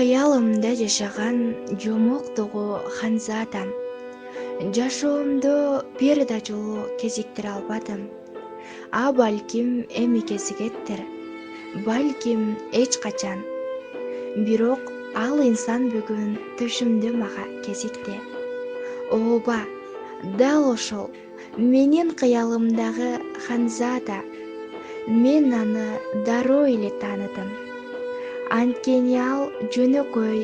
Кыялымда жашаган жомоктогу ханзадам. Жашоомду бир да жолу кезиктире албадым. А балким эми кезигеттир. Балким эч качан. Бирок ал инсан бүгүн түшүмдө мага кезикти. Ооба, дал ошол менин кыялымдагы ханзада. Мен аны дароо эле тааныдым. Анткени ал жөнөкөй,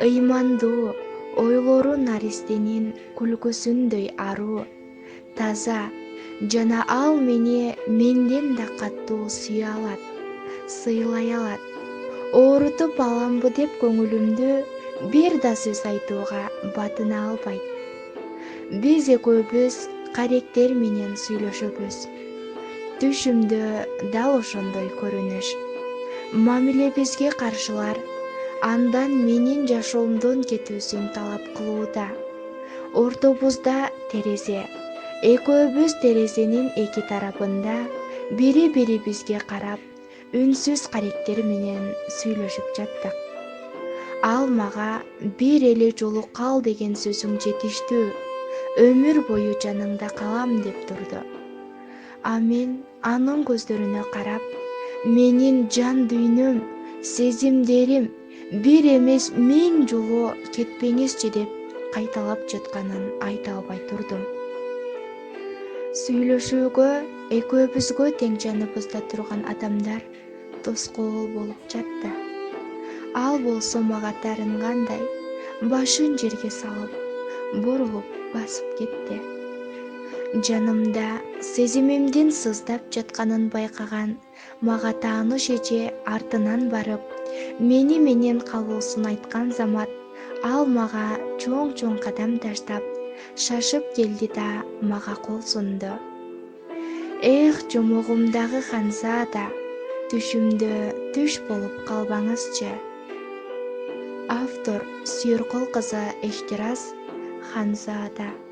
ыймандуу, ойлору наристенин күлкүсүндөй аруу, таза жана ал мени менден да катуу сүйө алат, сыйлай алат. Оорутуп аламбы деп көңүлүмдү бир да сөз айтууга батына албайт. Биз экөөбүз каректер менен сүйлөшөбүз. Түшүмдө дал ошондой көрүнүш. Мамилебизге каршылар андан менин жашоомдон кетүүсүн талап кылууда. Ортобузда терезе. Экөөбүз терезенин эки тарабында бири-бирибизге карап, үнсүз каректер менен сүйлөшүп жаттык. Ал мага бир эле жолу кал деген сөзүң жетиштүү, өмүр бою жаныңда калам деп турду. А мен анын көздөрүнө карап, менин жан дүйнөм, сезимдерим бир эмес 1000 жолу кетпеңизчи деп кайталап жатканын айта албай турдум. Сүйлөшүүгө экөөбүзгө тең жаныбызда турган адамдар тоскоол болуп жатты. Ал болсо мага таарынгандай, башын жерге салып, бурулуп басып кетти. Жанымда сезимимдин сыздап жатканын байкаган мага тааныш эже артынан барып, мени менен калуусун айткан замат ал мага чоң кадам таштап, шашып келди да мага кол сунду. Эх, жомогумдагы ханзада, түшүмдө түш болуп калбаңызчы. Автор Суйоркул кызы Эхтираз Кыялымдагы.